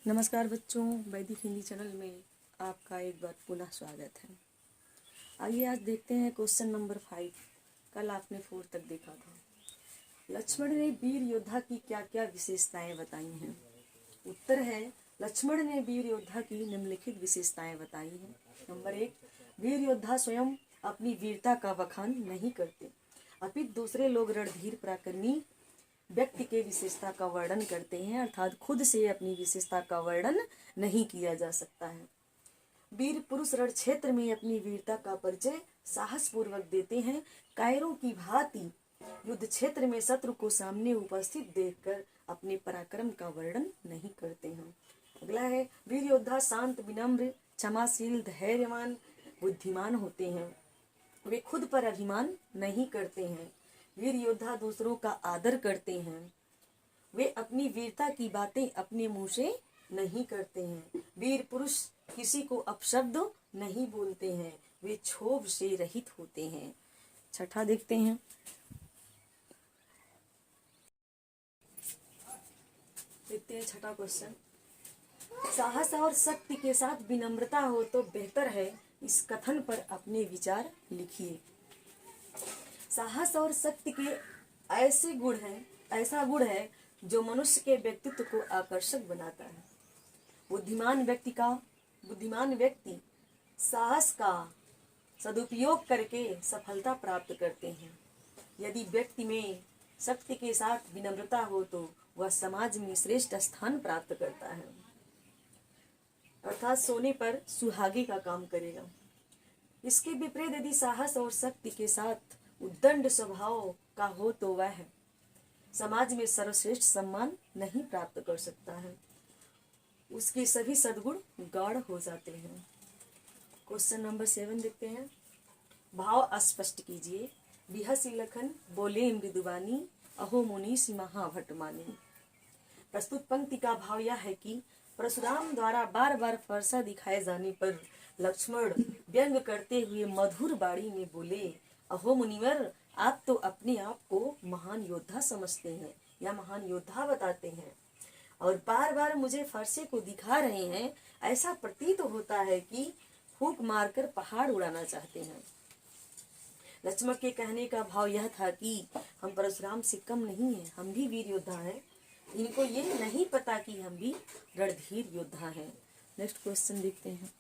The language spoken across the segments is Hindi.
नमस्कार बच्चों, वैदिक हिंदी चैनल में आपका एक बार पुनः स्वागत है। आइए आज देखते हैं क्वेश्चन नंबर 5। कल आपने 4 तक देखा था। लक्ष्मण ने वीर योद्धा की क्या क्या विशेषताएं बताई हैं? उत्तर है, लक्ष्मण ने वीर योद्धा की निम्नलिखित विशेषताएं बताई हैं। नंबर 1, वीर योद्धा स्वयं अपनी वीरता का बखान नहीं करते, अपितु दूसरे लोग रणधीर पराक्रमी व्यक्ति के विशेषता का वर्णन करते हैं, अर्थात खुद से अपनी विशेषता का वर्णन नहीं किया जा सकता है। वीर पुरुष रण क्षेत्र में अपनी वीरता का परिचय साहस पूर्वक देते हैं, कायरों की भांति युद्ध क्षेत्र में शत्रु को सामने उपस्थित देखकर अपने पराक्रम का वर्णन नहीं करते हैं। अगला है, वीर योद्धा शांत, विनम्र, क्षमाशील, धैर्यवान, बुद्धिमान होते हैं। वे खुद पर अभिमान नहीं करते हैं। वीर योद्धा दूसरों का आदर करते हैं। वे अपनी वीरता की बातें अपने मुंह से नहीं करते हैं। वीर पुरुष किसी को अपशब्द नहीं बोलते हैं। वे क्षोभ से रहित होते हैं। छठा देखते हैं। छठा क्वेश्चन, साहस और शक्ति के साथ विनम्रता हो तो बेहतर है, इस कथन पर अपने विचार लिखिए। साहस और शक्ति के ऐसा गुण है जो मनुष्य के व्यक्तित्व को आकर्षक बनाता है। बुद्धिमान व्यक्ति साहस का सदुपयोग करके सफलता प्राप्त करते हैं। यदि व्यक्ति में शक्ति के साथ विनम्रता हो तो वह समाज में श्रेष्ठ स्थान प्राप्त करता है, अर्थात सोने पर सुहागे का काम करेगा। इसके विपरीत यदि साहस और शक्ति के साथ उद्दंड स्वभाव का हो तो वह समाज में सर्वश्रेष्ठ सम्मान नहीं प्राप्त कर सकता है। उसके सभी सद्गुण गाढ़ हो जाते हैं। क्वेश्चन नंबर 7 देखते हैं। भाव स्पष्ट कीजिए। बिहसी लखन बोले मृदुबानी, अहो मुनीषि महाभटमानी। प्रस्तुत पंक्ति का भाव यह है कि परशुराम द्वारा बार बार फरसा दिखाए जाने पर लक्ष्मण व्यंग करते हुए मधुर बाणी में बोले, अहो मुनिवर, आप तो अपने आप को महान योद्धा समझते हैं या महान योद्धा बताते हैं और बार बार मुझे फरसे को दिखा रहे हैं। ऐसा प्रतीत होता है कि फूंक मारकर पहाड़ उड़ाना चाहते हैं। लक्ष्मण के कहने का भाव यह था कि हम परशुराम से कम नहीं हैं, हम भी वीर योद्धा हैं। इनको ये नहीं पता कि हम भी रणधीर योद्धा हैं। नेक्स्ट क्वेश्चन देखते हैं।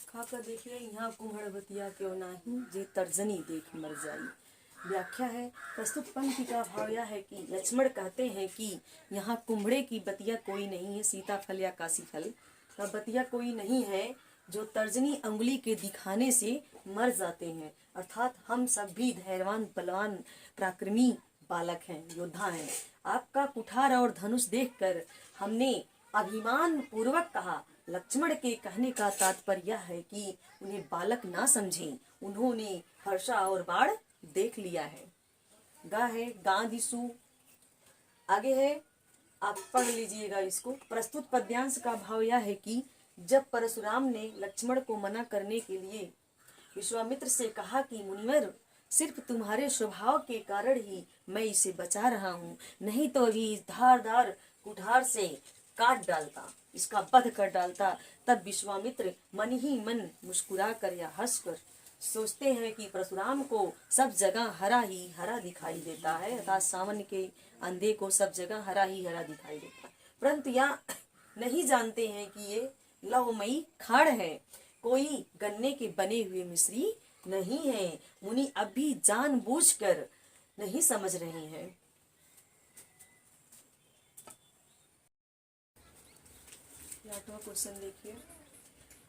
खाकर देखिए, यहाँ कुम्हड़ बतिया क्यों नाही, जे तर्जनी देख मर जाई। व्याख्या है, प्रस्तुत पंक्ति का भाव यह है कि लक्ष्मण कहते हैं कि यहाँ कुम्हड़े की बतिया कोई नहीं है, सीताफल या काशीफल का बतिया कोई नहीं है जो तर्जनी अंगुली के दिखाने से मर जाते हैं, अर्थात हम सब भी धैर्यवान, बलवान, पराक्रमी बालक हैं, योद्धा हैं। आपका कुठार और धनुष देखकर हमने अभिमान पूर्वक कहा। लक्ष्मण के कहने का तात्पर्य यह है कि उन्हें बालक ना समझें, उन्होंने हर्षा और बाण देख लिया है। गा है गांधिसु। आगे है, आप पढ़ लीजिएगा इसको। प्रस्तुत पद्यांश का भाव यह है कि जब परशुराम ने लक्ष्मण को मना करने के लिए विश्वामित्र से कहा कि मुनिवर, सिर्फ तुम्हारे स्वभाव के कारण ही मैं इसे बचा रहा हूँ, नहीं तो अभी इस धारदार कुठार से काट डालता, इसका वध कर डालता, तब विश्वामित्र मन ही मन मुस्कुरा कर या हंसकर सोचते हैं कि परशुराम को सब जगह हरा ही हरा दिखाई देता है, अर्थात सावन के अंधे को सब जगह हरा ही हरा दिखाई देता है, परंतु यह नहीं जानते हैं कि ये लवमयी खाड़ है, कोई गन्ने के बने हुए मिश्री नहीं है। मुनि अब भी जानबूझकर नहीं समझ रहे हैं। आठवां क्वेश्चन देखिए।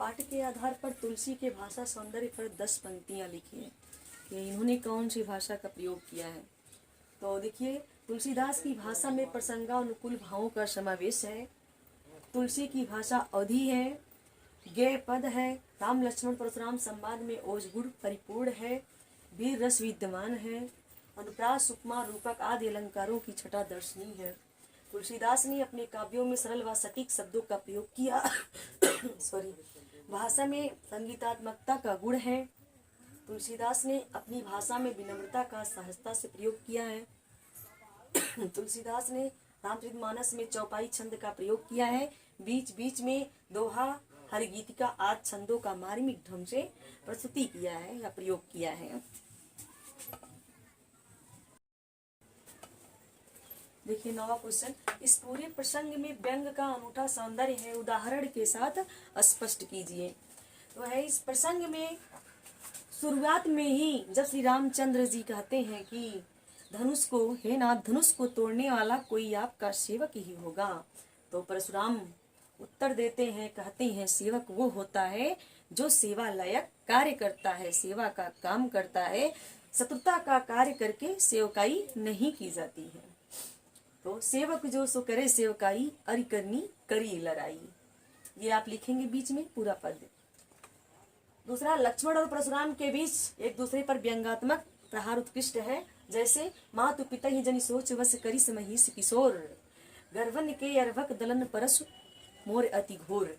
पाठ के आधार पर तुलसी के भाषा सौंदर्य पर 10 पंक्तियां लिखिए। ये इन्होंने कौन सी भाषा का प्रयोग किया है? तो देखिए, तुलसीदास की भाषा में प्रसंगानुकूल भावों का समावेश है। तुलसी की भाषा अवधि है, गेय पद है, राम लक्ष्मण परशुराम संवाद में ओज गुण परिपूर्ण है, वीर रस विद्यमान है, अनुप्रास, उपमा, रूपक आदि अलंकारों की छटा दर्शनीय है। तुलसीदास ने अपने काव्यों में सरल व सटीक शब्दों का प्रयोग किया। भाषा में संगीतात्मकता का गुण है। तुलसीदास ने अपनी भाषा में विनम्रता का सहजता से प्रयोग किया है। तुलसीदास ने रामचरितमानस में चौपाई छंद का प्रयोग किया है। बीच बीच में दोहा, हरिगीतिका आदि छंदों का मार्मिक ढंग से प्रस्तुति किया है या प्रयोग किया है। देखिए 9वां क्वेश्चन, इस पूरे प्रसंग में व्यंग का अनूठा सौंदर्य है, उदाहरण के साथ स्पष्ट कीजिए। तो है इस प्रसंग में शुरुआत में ही जब श्री रामचंद्र जी कहते हैं कि धनुष को, हे नाथ, धनुष को तोड़ने वाला कोई आपका सेवक ही होगा, तो परशुराम उत्तर देते हैं, कहते हैं सेवक वो होता है जो सेवा लायक कार्य करता है, सेवा का काम करता है, शत्रुता का कार्य करके सेवकाई नहीं की जाती है। तो सेवक जो सो करे सेवकाई, अरि करनी करी लड़ाई। ये आप लिखेंगे बीच में पूरा पद। दूसरा, लक्ष्मण और परशुराम के बीच एक दूसरे पर व्यंगात्मक प्रहार उत्कृष्ट है, जैसे मातु पिता ही जनि सोच वश करी समहीस किशोर, गर्वन के अर्भक दलन परशु मोर अति घोर।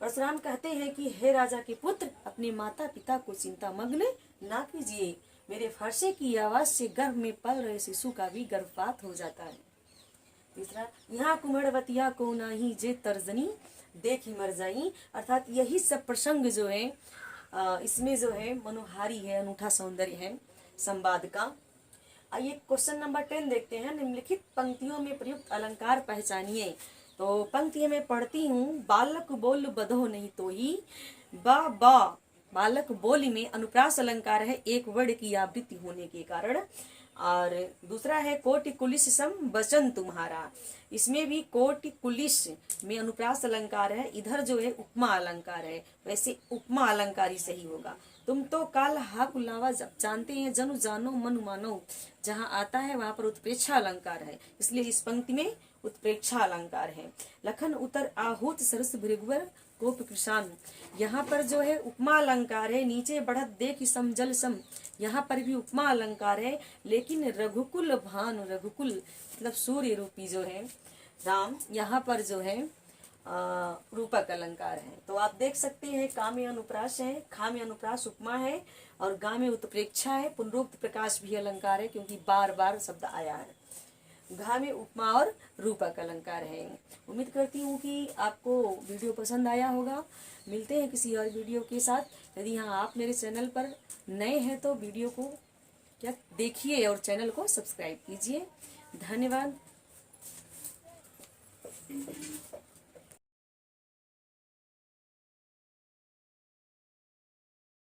परशुराम कहते हैं कि हे राजा के पुत्र, अपने माता पिता को चिंता मग्न ना कीजिए, मेरे फरसे की आवाज से गर्भ में पल रहे शिशु का भी गर्भपात हो जाता है। तीसरा, यहाँ कुम्हड़वतिया को नाही जे तर्जनी देखी मर जाई, अर्थात यही सब प्रसंग जो है इसमें जो है मनोहारी है, अनूठा सौंदर्य है संवाद का। आइए क्वेश्चन नंबर 10 देखते हैं। निम्नलिखित पंक्तियों में प्रयुक्त अलंकार पहचानिए। तो पंक्ति में पढ़ती हूँ, बालक बोल बधो नहीं तो ही, बा बालक बोली में अनुप्रास अलंकार है, एक वर्ण की आवृत्ति होने के कारण। और दूसरा है कोटि कुलिस सम वचन तुम्हारा, इसमें भी कोटि कुलिस में अनुप्रास अलंकार है, इधर जो है उपमा अलंकार है, वैसे उपमा अलंकार ही सही होगा। तुम तो काल हाकुलावा जब जानते हैं, जनु जानो मनु मानो, जहाँ आता है वहां पर उत्प्रेक्षा अलंकार है, इसलिए इस पंक्ति में उत्प्रेक्षा अलंकार है। लखन उतर आहूत सरस भृगुवर गोप कृषाण, यहाँ पर जो है उपमा अलंकार है, नीचे बढ़त देख सम जल सम, यहाँ पर भी उपमा अलंकार है, लेकिन रघुकुल भानु, रघुकुल मतलब सूर्य रूपी जो है राम, यहाँ पर जो है रूपक अलंकार है। तो आप देख सकते हैं का में अनुप्रास है, खा में अनुप्रास उपमा है, और गा में उत्प्रेक्षा है, पुनरुक्त प्रकाश भी अलंकार है क्योंकि बार बार शब्द आया है। घा में उपमा और रूपक अलंकार है। उम्मीद करती हूँ कि आपको वीडियो पसंद आया होगा। मिलते हैं किसी और वीडियो के साथ। यदि यहाँ आप मेरे चैनल पर नए हैं तो वीडियो को क्या देखिए और चैनल को सब्सक्राइब कीजिए। धन्यवाद।